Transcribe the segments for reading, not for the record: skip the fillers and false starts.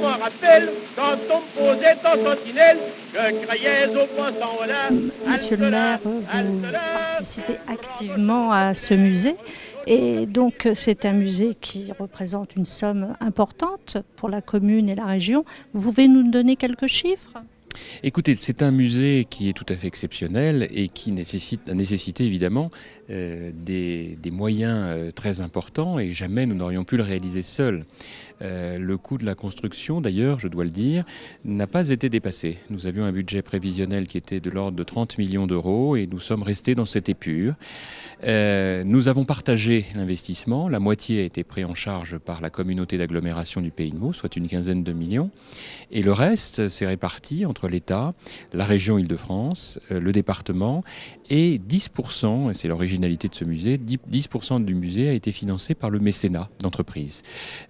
me rappelle, quand on me posait en sentinelle, je criais au poisson là. Monsieur le maire, vous participez activement à ce musée et donc c'est un musée qui représente une somme importante pour la commune et la région. Vous pouvez nous donner quelques chiffres ? Écoutez, c'est un musée qui est tout à fait exceptionnel et qui a nécessité évidemment des moyens très importants et jamais nous n'aurions pu le réaliser seuls. Le coût de la construction, d'ailleurs, je dois le dire, n'a pas été dépassé. Nous avions un budget prévisionnel qui était de l'ordre de 30 millions d'euros et nous sommes restés dans cette épure. Nous avons partagé l'investissement. La moitié a été prise en charge par la communauté d'agglomération du Pays de Meaux, soit une quinzaine de millions. Et le reste s'est réparti entre l'État, la région Île-de-France, le département et 10%, et c'est l'originalité de ce musée, 10% du musée a été financé par le mécénat d'entreprise.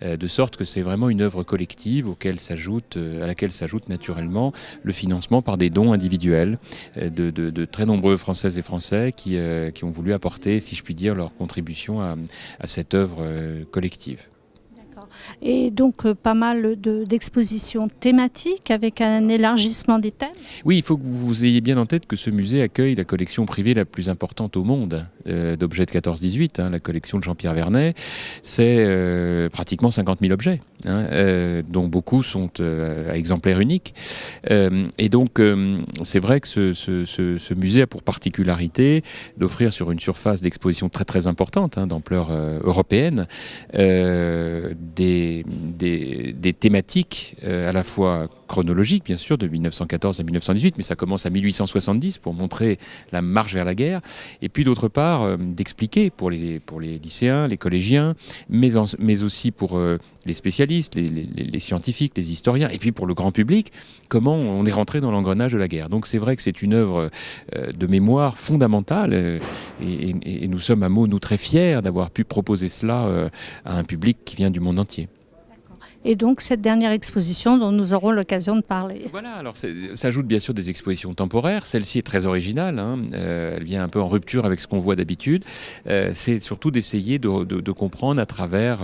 De sorte que c'est vraiment une œuvre collective à laquelle s'ajoute naturellement le financement par des dons individuels de très nombreux Françaises et Français qui ont voulu apporter, si je puis dire, leur contribution à cette œuvre collective. Et donc pas mal d'expositions thématiques avec un élargissement des thèmes. Oui, il faut que vous ayez bien en tête que ce musée accueille la collection privée la plus importante au monde d'objets de 14-18, la collection de Jean-Pierre Vernet. C'est pratiquement 50 000 objets, dont beaucoup sont à exemplaires uniques. Et donc c'est vrai que ce musée a pour particularité d'offrir sur une surface d'exposition très très importante, d'ampleur européenne, des thématiques à la fois chronologiques, bien sûr, de 1914 à 1918, mais ça commence à 1870 pour montrer la marche vers la guerre, et puis d'autre part d'expliquer pour les lycéens, les collégiens, mais aussi pour les spécialistes, les scientifiques, les historiens, et puis pour le grand public, comment on est rentré dans l'engrenage de la guerre. Donc c'est vrai que c'est une œuvre de mémoire fondamentale, et nous sommes à Meaux, nous, très fiers d'avoir pu proposer cela à un public qui vient du monde entier. Et donc cette dernière exposition dont nous aurons l'occasion de parler. Voilà, alors ça ajoute bien sûr des expositions temporaires. Celle-ci est très originale, elle vient un peu en rupture avec ce qu'on voit d'habitude. C'est surtout d'essayer de comprendre à travers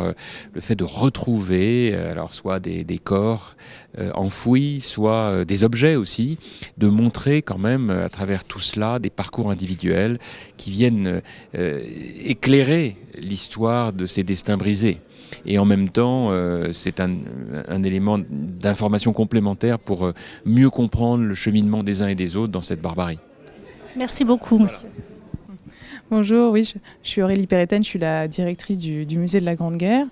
le fait de retrouver, alors soit des corps enfouis, soit des objets aussi, de montrer quand même à travers tout cela des parcours individuels qui viennent éclairer l'histoire de ces destins brisés. Et en même temps, c'est un élément d'information complémentaire pour mieux comprendre le cheminement des uns et des autres dans cette barbarie. Merci beaucoup, monsieur. Bonjour, oui, je suis Aurélie Pérétaine, je suis la directrice du musée de la Grande Guerre.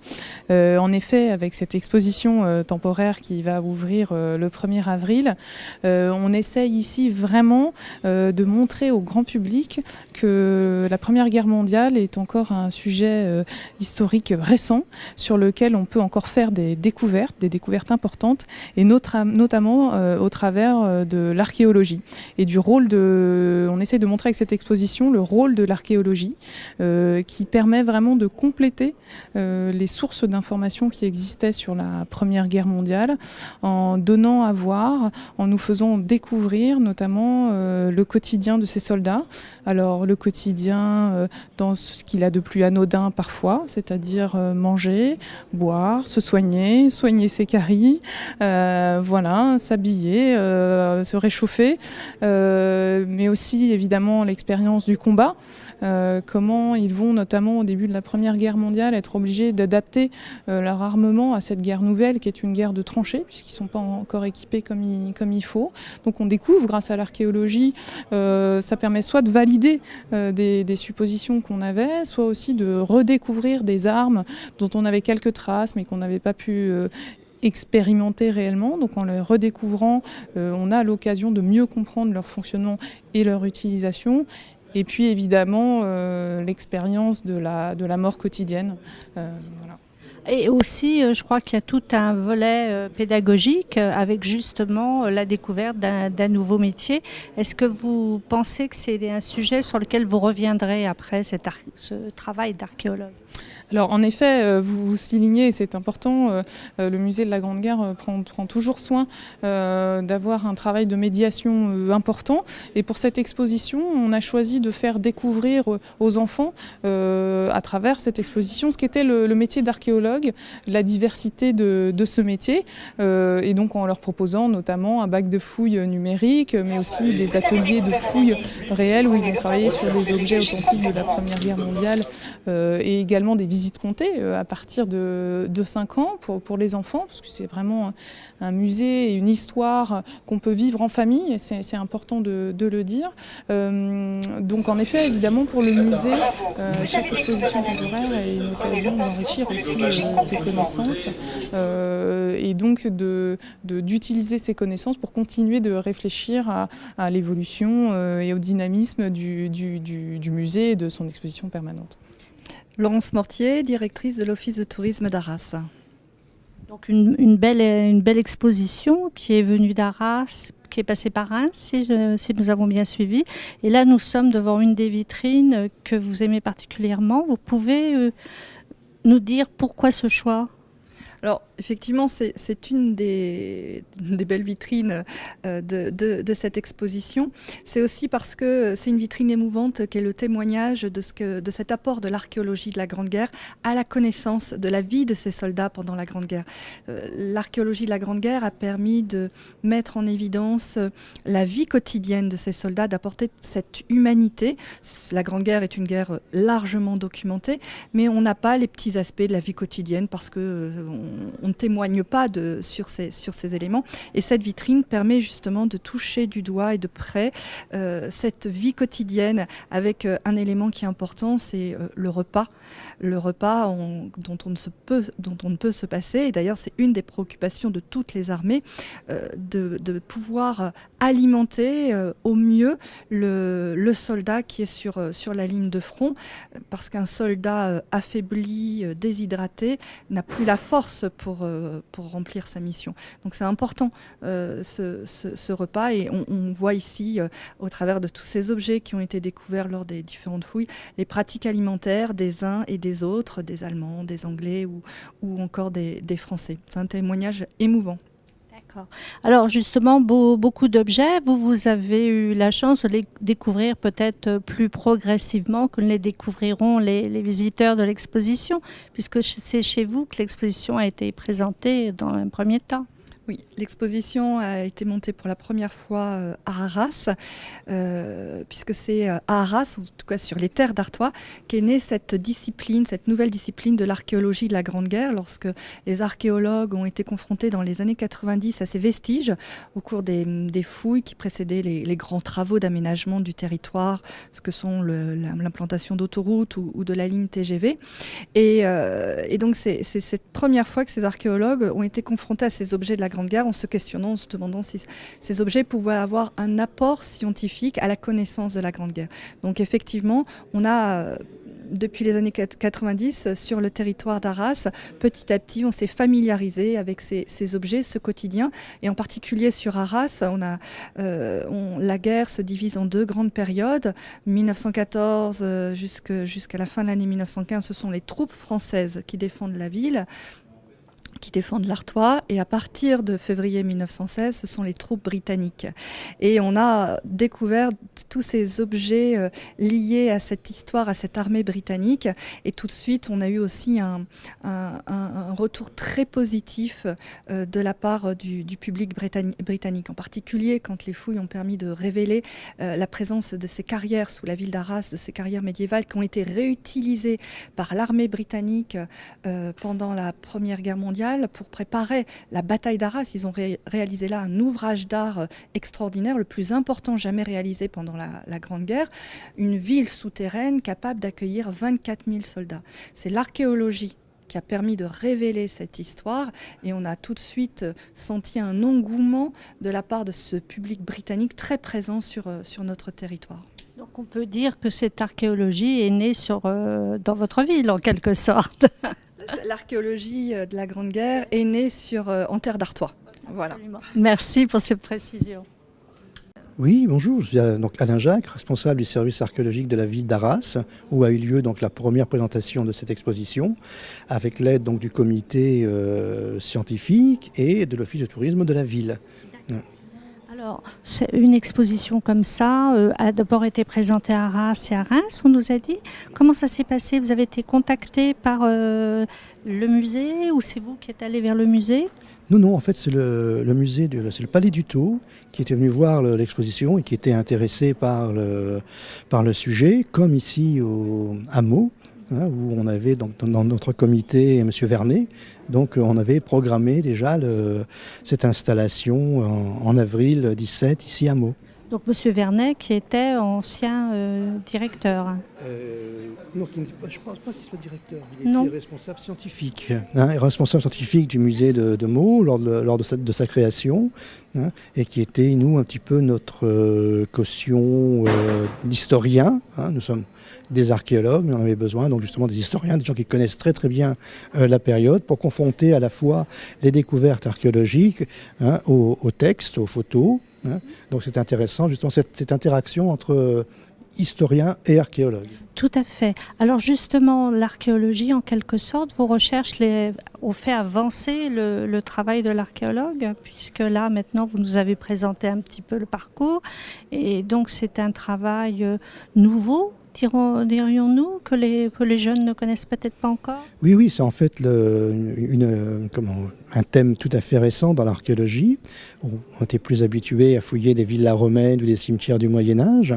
En effet, avec cette exposition temporaire qui va ouvrir le 1er avril, on essaye ici vraiment de montrer au grand public que la Première Guerre mondiale est encore un sujet historique récent sur lequel on peut encore faire des découvertes importantes, et notamment au travers de l'archéologie et du rôle on essaye de montrer avec cette exposition le rôle de l'archéologie qui permet vraiment de compléter les sources d'informations qui existaient sur la Première Guerre mondiale en donnant à voir, en nous faisant découvrir notamment le quotidien de ces soldats. Alors le quotidien dans ce qu'il a de plus anodin parfois, c'est-à-dire manger, boire, se soigner ses caries, s'habiller, se réchauffer, mais aussi évidemment l'expérience du combat. Comment ils vont notamment au début de la Première Guerre mondiale être obligés d'adapter leur armement à cette guerre nouvelle qui est une guerre de tranchées puisqu'ils ne sont pas encore équipés comme il faut. Donc on découvre grâce à l'archéologie, ça permet soit de valider des suppositions qu'on avait, soit aussi de redécouvrir des armes dont on avait quelques traces mais qu'on n'avait pas pu expérimenter réellement. Donc en les redécouvrant, on a l'occasion de mieux comprendre leur fonctionnement et leur utilisation. Et puis évidemment l'expérience de la mort quotidienne. Voilà. Et aussi, je crois qu'il y a tout un volet pédagogique avec justement la découverte d'un nouveau métier. Est-ce que vous pensez que c'est un sujet sur lequel vous reviendrez après ce travail d'archéologue ? Alors en effet, vous soulignez, et c'est important, le musée de la Grande Guerre prend toujours soin d'avoir un travail de médiation important. Et pour cette exposition, on a choisi de faire découvrir aux enfants, à travers cette exposition, ce qu'était le métier d'archéologue, la diversité de ce métier. Et donc en leur proposant notamment un bac de fouilles numérique, mais aussi des ateliers de fouilles réelles où ils vont travailler sur des objets authentiques de la Première Guerre mondiale et également des visites comptées à partir de 5 ans pour les enfants, parce que c'est vraiment un musée et une histoire qu'on peut vivre en famille, et c'est important de le dire. Donc en effet, évidemment, pour le musée, chaque exposition temporaire est une occasion d'enrichir aussi ses connaissances et donc d'utiliser ces connaissances pour continuer de réfléchir à l'évolution et au dynamisme du musée et de son exposition permanente. Laurence Mortier, directrice de l'Office de tourisme d'Arras. Donc une belle exposition qui est venue d'Arras, qui est passée par Reims, si nous avons bien suivi. Et là, nous sommes devant une des vitrines que vous aimez particulièrement. Vous pouvez nous dire pourquoi ce choix ? Alors, effectivement, c'est une des belles vitrines de cette exposition. C'est aussi parce que c'est une vitrine émouvante qui est le témoignage de cet apport de l'archéologie de la Grande Guerre à la connaissance de la vie de ces soldats pendant la Grande Guerre. L'archéologie de la Grande Guerre a permis de mettre en évidence la vie quotidienne de ces soldats, d'apporter cette humanité. La Grande Guerre est une guerre largement documentée, mais on n'a pas les petits aspects de la vie quotidienne parce que on ne témoigne pas sur ces éléments. Et cette vitrine permet justement de toucher du doigt et de près cette vie quotidienne avec un élément qui est important, c'est le repas. Le repas dont on ne peut se passer. Et d'ailleurs, c'est une des préoccupations de toutes les armées, de pouvoir alimenter au mieux le soldat qui est sur la ligne de front, parce qu'un soldat affaibli, déshydraté, n'a plus la force pour remplir sa mission. Donc c'est important ce repas, et on voit ici, au travers de tous ces objets qui ont été découverts lors des différentes fouilles, les pratiques alimentaires des uns et des autres, des Allemands, des Anglais ou encore des Français. C'est un témoignage émouvant. D'accord. Alors justement, beaucoup d'objets, vous avez eu la chance de les découvrir peut-être plus progressivement que ne les découvriront les visiteurs de l'exposition, puisque c'est chez vous que l'exposition a été présentée dans un premier temps. Oui, l'exposition a été montée pour la première fois à Arras, puisque c'est à Arras, en tout cas sur les terres d'Artois, qu'est née cette nouvelle discipline de l'archéologie de la Grande Guerre, lorsque les archéologues ont été confrontés dans les années 90 à ces vestiges au cours des fouilles qui précédaient les grands travaux d'aménagement du territoire, ce que sont l'implantation d'autoroutes ou de la ligne TGV. Et donc c'est cette première fois que ces archéologues ont été confrontés à ces objets de la Grande Guerre, en se questionnant, en se demandant si ces objets pouvaient avoir un apport scientifique à la connaissance de la Grande Guerre. Donc effectivement, on a depuis les années 90, sur le territoire d'Arras, petit à petit, on s'est familiarisé avec ces objets, ce quotidien. Et en particulier sur Arras, la guerre se divise en deux grandes périodes. 1914 jusqu'à la fin de l'année 1915, ce sont les troupes françaises qui défendent la ville, qui défendent l'Artois, et à partir de février 1916, ce sont les troupes britanniques. Et on a découvert tous ces objets liés à cette histoire, à cette armée britannique, et tout de suite, on a eu aussi un retour très positif de la part du public britannique, en particulier quand les fouilles ont permis de révéler la présence de ces carrières sous la ville d'Arras, de ces carrières médiévales qui ont été réutilisées par l'armée britannique pendant la Première Guerre mondiale, pour préparer la bataille d'Arras. Ils ont réalisé là un ouvrage d'art extraordinaire, le plus important jamais réalisé pendant la Grande Guerre, une ville souterraine capable d'accueillir 24 000 soldats. C'est l'archéologie qui a permis de révéler cette histoire, et on a tout de suite senti un engouement de la part de ce public britannique très présent sur notre territoire. Donc on peut dire que cette archéologie est née dans votre ville en quelque sorte. L'archéologie de la Grande Guerre est née en terre d'Artois. Voilà. Absolument. Merci pour cette précision. Oui, bonjour, je suis donc Alain Jacques, responsable du service archéologique de la ville d'Arras, où a eu lieu donc la première présentation de cette exposition, avec l'aide donc du comité scientifique et de l'office de tourisme de la ville. Alors, c'est une exposition comme ça a d'abord été présentée à Arras et à Reims, on nous a dit. Comment ça s'est passé? Vous avez été contacté par le musée ou c'est vous qui êtes allé vers le musée? Non, en fait, c'est le musée, c'est le Palais du Tau qui était venu voir l'exposition et qui était intéressé par le sujet, comme ici à Meaux, où on avait donc, dans notre comité M. Vernet, donc on avait programmé déjà cette installation en avril 17 ici à Meaux. Donc M. Vernet qui était ancien directeur. Non, je ne pense pas qu'il soit directeur. Il Non. était responsable scientifique. Responsable scientifique du musée de Meaux lors de sa création. Et qui était, nous, un petit peu notre caution d'historiens. Nous sommes des archéologues, mais on avait besoin donc justement des historiens, des gens qui connaissent très très bien la période, pour confronter à la fois les découvertes archéologiques aux textes, aux photos. Donc c'est intéressant justement cette interaction entre historiens et archéologues. Tout à fait. Alors justement, l'archéologie, en quelque sorte, vos recherches ont fait avancer le travail de l'archéologue, puisque là, maintenant, vous nous avez présenté un petit peu le parcours. Et donc, c'est un travail nouveau, dirions-nous, que les jeunes ne connaissent peut-être pas encore? Oui, c'est en fait un thème tout à fait récent dans l'archéologie. On était plus habitué à fouiller des villas romaines ou des cimetières du Moyen-Âge.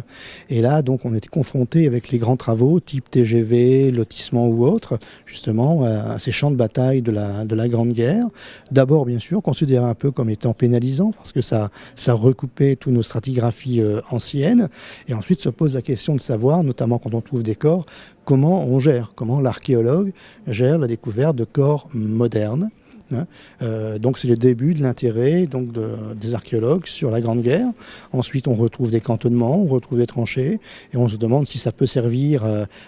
Et là, donc, on était confronté avec les grands travaux, type TGV, lotissement ou autre, justement, à ces champs de bataille de la Grande Guerre. D'abord, bien sûr, considéré un peu comme étant pénalisant, parce que ça recoupait toutes nos stratigraphies anciennes. Et ensuite se pose la question de savoir, notamment quand on trouve des corps, comment l'archéologue gère la découverte de corps modernes. Donc c'est le début de l'intérêt des archéologues sur la Grande Guerre. Ensuite on retrouve des cantonnements, on retrouve des tranchées et on se demande si ça peut servir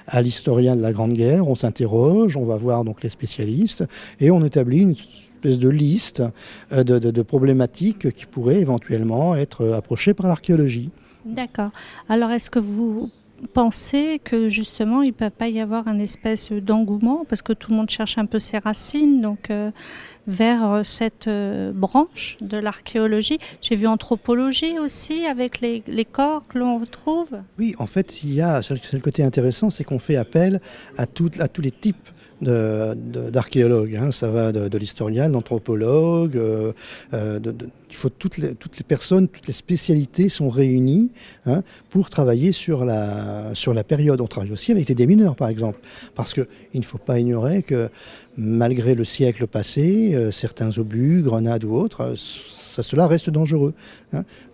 à l'historien de la Grande Guerre. On s'interroge, on va voir donc les spécialistes et on établit une espèce de liste de problématiques qui pourraient éventuellement être approchées par l'archéologie. D'accord. Alors est-ce que vous pensez que justement il ne peut pas y avoir un espèce d'engouement, parce que tout le monde cherche un peu ses racines, donc vers cette branche de l'archéologie? J'ai vu anthropologie aussi, avec les corps que l'on retrouve. Oui, en fait, c'est le côté intéressant, c'est qu'on fait appel à tous les types d'archéologues. Ça va de l'historien, de l'anthropologue, il faut toutes les personnes, toutes les spécialités sont réunies pour travailler sur la période. On travaille aussi avec les démineurs, par exemple, parce qu'il ne faut pas ignorer que malgré le siècle passé, certains obus, grenades ou autres, cela reste dangereux.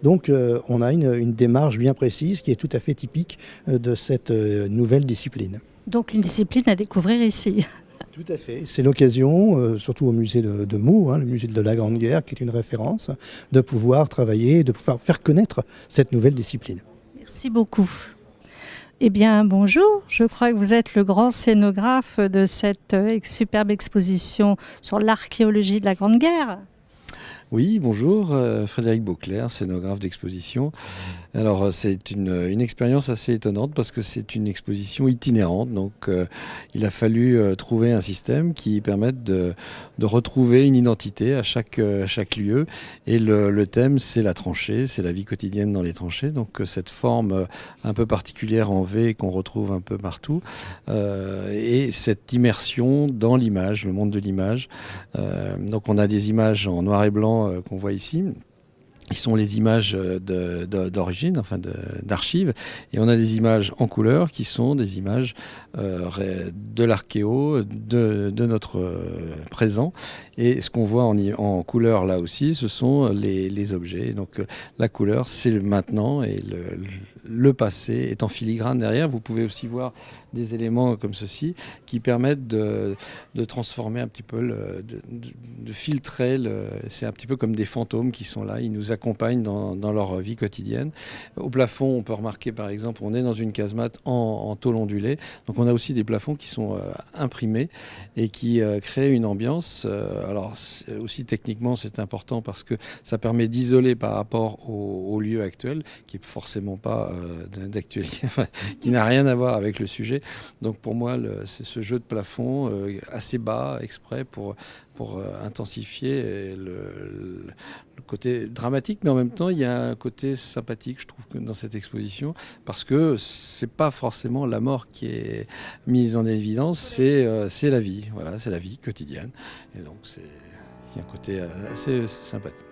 Donc on a une démarche bien précise qui est tout à fait typique de cette nouvelle discipline. Donc une discipline à découvrir ici. Tout à fait. C'est l'occasion, surtout au musée de Meaux, le musée de la Grande Guerre, qui est une référence, de pouvoir travailler, de pouvoir faire connaître cette nouvelle discipline. Merci beaucoup. Eh bien, bonjour. Je crois que vous êtes le grand scénographe de cette superbe exposition sur l'archéologie de la Grande Guerre. Oui, bonjour, Frédéric Beauclerc, scénographe d'exposition. Alors c'est une expérience assez étonnante parce que c'est une exposition itinérante, donc il a fallu trouver un système qui permette de retrouver une identité à chaque lieu. Et le thème, c'est la tranchée, c'est la vie quotidienne dans les tranchées, donc cette forme un peu particulière en V qu'on retrouve un peu partout, et cette immersion dans l'image, le monde de l'image. Donc on a des images en noir et blanc qu'on voit ici. Ils sont les images d'origine, enfin d'archives, et on a des images en couleur qui sont des images de l'archéo, de notre présent. Et ce qu'on voit en couleur là aussi, ce sont les objets. Donc la couleur, c'est le maintenant, et le passé est en filigrane derrière. Vous pouvez aussi voir des éléments comme ceci qui permettent de transformer un petit peu, de filtrer. C'est un petit peu comme des fantômes qui sont là, ils nous accompagnent dans leur vie quotidienne. Au plafond, on peut remarquer par exemple, on est dans une casemate en tôle ondulée, donc on a aussi des plafonds qui sont imprimés et qui créent une ambiance. Alors aussi techniquement, c'est important parce que ça permet d'isoler par rapport au lieu actuel, qui n'est forcément pas d'actualité, qui n'a rien à voir avec le sujet. Donc pour moi, c'est ce jeu de plafond assez bas, exprès pour intensifier le côté dramatique, mais en même temps, il y a un côté sympathique, je trouve, dans cette exposition, parce que c'est pas forcément la mort qui est mise en évidence, c'est la vie, voilà, c'est la vie quotidienne. Et donc, il y a un côté assez sympathique.